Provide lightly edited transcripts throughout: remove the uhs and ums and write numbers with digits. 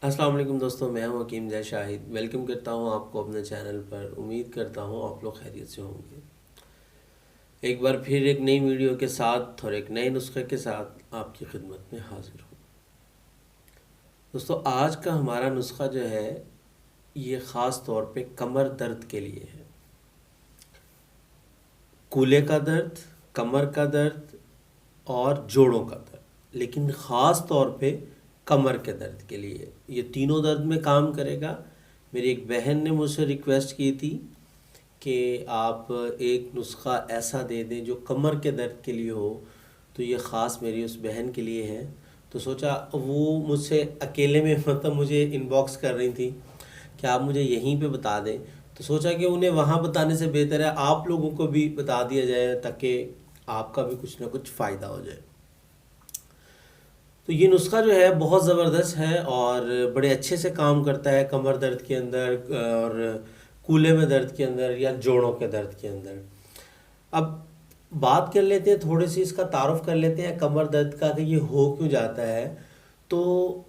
अस्सलाम वालेकुम दोस्तों, मैं हूं हकीम जय शाहिद। वेलकम करता हूं आपको अपने चैनल पर। उम्मीद करता हूं आप लोग खैरियत से होंगे। एक बार फिर एक नई वीडियो के साथ और एक नए नुस्खे के साथ आपकी खिदमत में हाजिर हूं। दोस्तों, आज का हमारा नुस्खा जो है ये ख़ास तौर पे कमर दर्द के लिए है। कूल्हे का दर्द, कमर का दर्द और जोड़ों का दर्द, लेकिन ख़ास तौर पे कमर के दर्द के लिए ये तीनों दर्द में काम करेगा। मेरी एक बहन ने मुझसे रिक्वेस्ट की थी कि आप एक नुस्खा ऐसा दे दें जो कमर के दर्द के लिए हो, तो ये ख़ास मेरी उस बहन के लिए है। तो सोचा, वो मुझसे अकेले में मतलब मुझे इनबॉक्स कर रही थी कि आप मुझे यहीं पे बता दें, तो सोचा कि उन्हें वहाँ बताने से बेहतर है आप लोगों को भी बता दिया जाए ताकि आपका भी कुछ ना कुछ फ़ायदा हो जाए। तो ये नुस्खा जो है बहुत ज़बरदस्त है और बड़े अच्छे से काम करता है कमर दर्द के अंदर और कूल्हे में दर्द के अंदर या जोड़ों के दर्द के अंदर। अब बात कर लेते हैं, थोड़ी सी इसका तारुफ कर लेते हैं कमर दर्द का कि ये हो क्यों जाता है। तो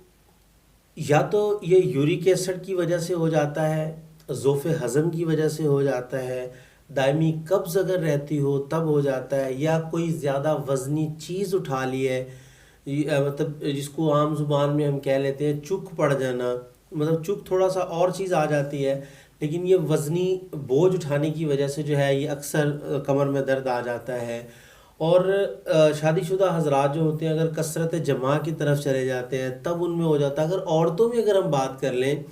या तो ये यूरिक एसिड की वजह से हो जाता है, ज़ोफ़े हज़म की वजह से हो जाता है, दायमी कब्ज़ अगर रहती हो तब हो जाता है, या कोई ज़्यादा वज़नी चीज़ उठा ली है, मतलब जिसको आम ज़ुबान में हम कह लेते हैं चुक पड़ जाना। मतलब चुक थोड़ा सा और चीज़ आ जाती है, लेकिन ये वज़नी बोझ उठाने की वजह से जो है ये अक्सर कमर में दर्द आ जाता है। और शादीशुदा हजरात जो होते हैं अगर कसरत जमा की तरफ चले जाते हैं तब उनमें हो जाता है। अगर औरतों में अगर हम बात कर लें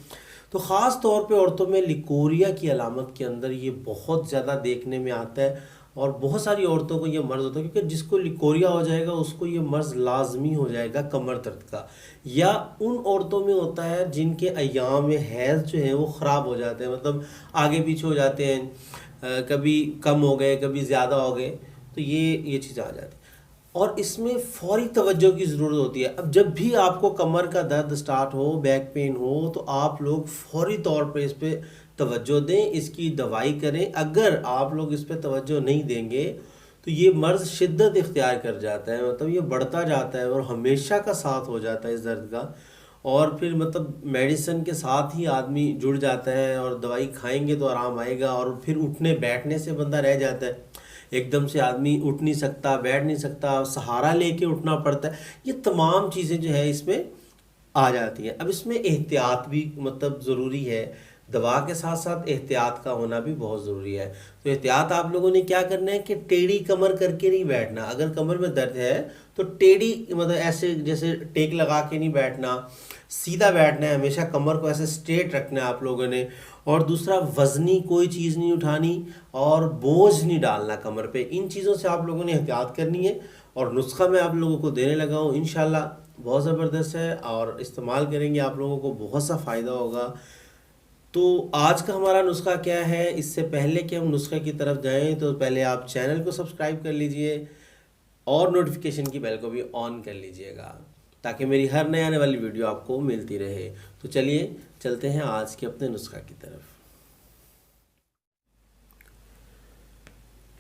तो ख़ास तौर पे औरतों में लिकोरिया की अलामत के अंदर ये बहुत ज़्यादा देखने में आता है और बहुत सारी औरतों को ये मर्ज़ होता है, क्योंकि जिसको लिकोरिया हो जाएगा उसको ये मर्ज़ लाजमी हो जाएगा कमर दर्द का। या उन औरतों में होता है जिनके अय्याम में हैज़ जो है वो ख़राब हो जाते हैं, मतलब आगे पीछे हो जाते हैं, कभी कम हो गए कभी ज़्यादा हो गए, तो ये चीज़ आ जाती है और इसमें फ़ौरी तवज्जो की ज़रूरत होती है। अब जब भी आपको कमर का दर्द स्टार्ट हो, बैक पेन हो, तो आप लोग फ़ौरी तौर पे इस पे तवज्जो दें, इसकी दवाई करें। अगर आप लोग इस पे तवज्जो नहीं देंगे तो ये मर्ज़ शिद्दत इख्तियार कर जाता है, मतलब ये बढ़ता जाता है और हमेशा का साथ हो जाता है इस दर्द का। और फिर मतलब मेडिसिन के साथ ही आदमी जुड़ जाता है और दवाई खाएंगे तो आराम आएगा, और फिर उठने बैठने से बंदा रह जाता है। एकदम से आदमी उठ नहीं सकता, बैठ नहीं सकता, सहारा लेके उठना पड़ता है। ये तमाम चीज़ें जो है इसमें आ जाती हैं। अब इसमें एहतियात भी मतलब ज़रूरी है, दवा के साथ साथ एहतियात का होना भी बहुत ज़रूरी है। तो एहतियात आप लोगों ने क्या करना है कि टेढ़ी कमर करके नहीं बैठना। अगर कमर में दर्द है तो टेढ़ी मतलब ऐसे जैसे टेक लगा के नहीं बैठना, सीधा बैठना है, हमेशा कमर को ऐसे स्ट्रेट रखना है आप लोगों ने। और दूसरा, वज़नी कोई चीज़ नहीं उठानी और बोझ नहीं डालना कमर पे। इन चीज़ों से आप लोगों ने एहतियात करनी है। और नुस्खा मैं आप लोगों को देने लगा हूँ, इंशाल्लाह बहुत ज़बरदस्त है और इस्तेमाल करेंगे आप लोगों को बहुत सा फ़ायदा होगा। तो आज का हमारा नुस्खा क्या है, इससे पहले कि हम नुस्खे की तरफ जाएं तो पहले आप चैनल को सब्सक्राइब कर लीजिए और नोटिफिकेशन की बेल को भी ऑन कर लीजिएगा ताकि मेरी हर नए आने वाली वीडियो आपको मिलती रहे। तो चलिए चलते हैं आज के अपने नुस्खा की तरफ।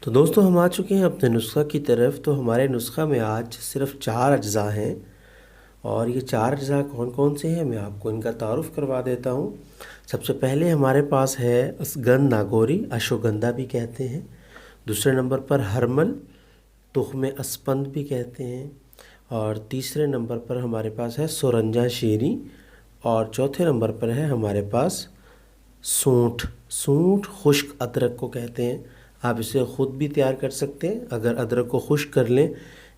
तो दोस्तों, हम आ चुके हैं अपने नुस्खा की तरफ। तो हमारे नुस्खा में आज सिर्फ 4 अज्जा हैं और ये 4 अज्जा कौन कौन से हैं मैं आपको इनका तारुफ करवा देता हूँ। सबसे पहले हमारे पास है असगंध नागौरी, अश्वगंधा भी कहते हैं। दूसरे नंबर पर हरमल, तुख्म अस्पंद भी कहते हैं। और तीसरे नंबर पर हमारे पास है सोरंजा शीरी। और चौथे नंबर पर है हमारे पास सूंठ। सूंठ खुश्क अदरक को कहते हैं। आप इसे ख़ुद भी तैयार कर सकते हैं अगर अदरक को खुश्क कर लें,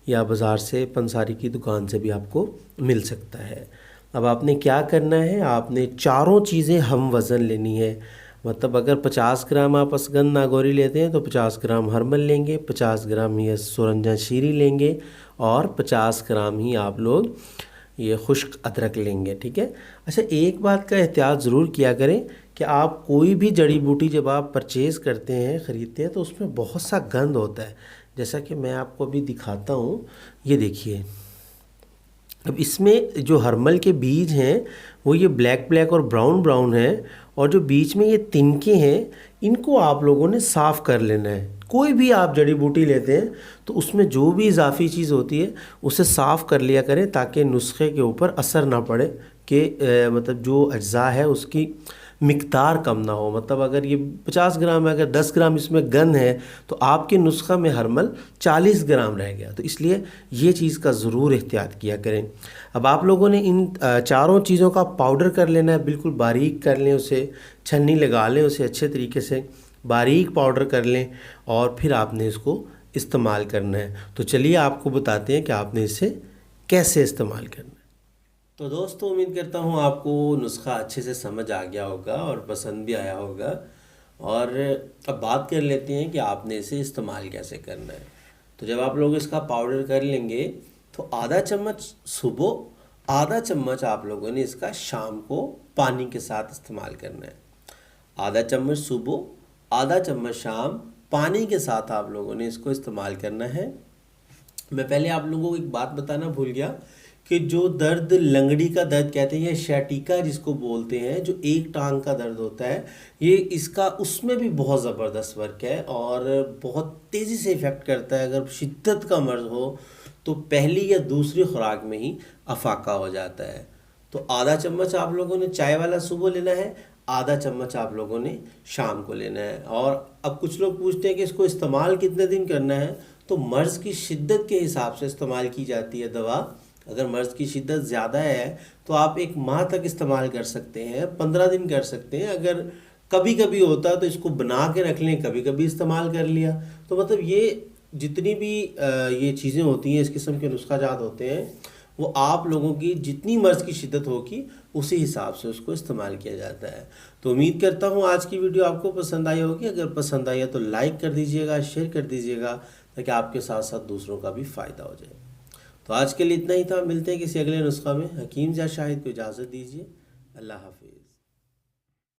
या बाज़ार से पंसारी की दुकान से भी आपको मिल सकता है। अब आपने क्या करना है, आपने चारों चीज़ें हम वज़न लेनी है। मतलब अगर 50 ग्राम आप असगंध नागौरी लेते हैं तो 50 ग्राम हरमल लेंगे, 50 ग्राम ही सोरंजा शीरी लेंगे और 50 ग्राम ही आप लोग ये खुश्क अदरक लेंगे, ठीक है। अच्छा, एक बात का एहतियात ज़रूर किया करें कि आप कोई भी जड़ी बूटी जब आप परचेज़ करते हैं, ख़रीदते हैं, तो उसमें बहुत सा गंध होता है। जैसा कि मैं आपको अभी दिखाता हूँ, ये देखिए। अब इसमें जो हरमल के बीज हैं वो ये ब्लैक ब्लैक और ब्राउन ब्राउन है, और जो बीच में ये तिनके हैं इनको आप लोगों ने साफ़ कर लेना है। कोई भी आप जड़ी बूटी लेते हैं तो उसमें जो भी इजाफी चीज़ होती है उसे साफ़ कर लिया करें ताकि नुस्खे के ऊपर असर ना पड़े कि मतलब जो अज्जा है उसकी मिकदार कम ना हो। मतलब अगर ये 50 ग्राम है, अगर 10 ग्राम इसमें गन है तो आपके नुस्खा में हरमल 40 ग्राम रह गया। तो इसलिए ये चीज़ का ज़रूर एहतियात किया करें। अब आप लोगों ने इन चारों चीज़ों का पाउडर कर लेना है, बिल्कुल बारीक कर लें उसे, छन्नी लगा लें उसे अच्छे तरीके से, बारीक पाउडर कर लें और फिर आपने इसको इस्तेमाल करना है। तो चलिए आपको बताते हैं कि आपने इसे कैसे इस्तेमाल करना है। तो दोस्तों उम्मीद करता हूँ आपको नुस्खा अच्छे से समझ आ गया होगा और पसंद भी आया होगा। और अब बात कर लेते हैं कि आपने इसे इस्तेमाल कैसे करना है। तो जब आप लोग इसका पाउडर कर लेंगे तो आधा चम्मच सुबह, आधा चम्मच आप लोगों ने इसका शाम को पानी के साथ इस्तेमाल करना है। आधा चम्मच सुबह, आधा चम्मच शाम पानी के साथ आप लोगों ने इसको इस्तेमाल करना है। मैं पहले आप लोगों को एक बात बताना भूल गया कि जो दर्द लंगड़ी का दर्द कहते हैं या शैटिका जिसको बोलते हैं, जो एक टांग का दर्द होता है, ये इसका उसमें भी बहुत ज़बरदस्त वर्क है और बहुत तेज़ी से इफ़ेक्ट करता है। अगर शिद्दत का मर्ज़ हो तो पहली या दूसरी खुराक में ही अफाका हो जाता है। तो आधा चम्मच आप लोगों ने चाय वाला सुबह लेना है, आधा चम्मच आप लोगों ने शाम को लेना है। और अब कुछ लोग पूछते हैं कि इसको इस्तेमाल कितने दिन करना है। तो मर्ज़ की शिद्दत के हिसाब से इस्तेमाल की जाती है दवा। अगर मर्ज़ की शिद्दत ज़्यादा है तो आप 1 माह तक इस्तेमाल कर सकते हैं, 15 दिन कर सकते हैं। अगर कभी कभी होता है तो इसको बना के रख लें, कभी कभी इस्तेमाल कर लिया। तो मतलब ये जितनी भी ये चीज़ें होती हैं, इस किस्म के नुस्खाजात होते हैं, वो आप लोगों की जितनी मर्ज़ की शिद्दत होगी उसी हिसाब से उसको इस्तेमाल किया जाता है। तो उम्मीद करता हूँ आज की वीडियो आपको पसंद आई होगी। अगर पसंद आई है तो लाइक कर दीजिएगा, शेयर कर दीजिएगा, ताकि आपके साथ साथ दूसरों का भी फ़ायदा हो जाए। तो आज के लिए इतना ही था। मिलते हैं किसी अगले नुस्खा में। हकीम या शाहिद को इजाज़त दीजिए। अल्लाह हाफिज़।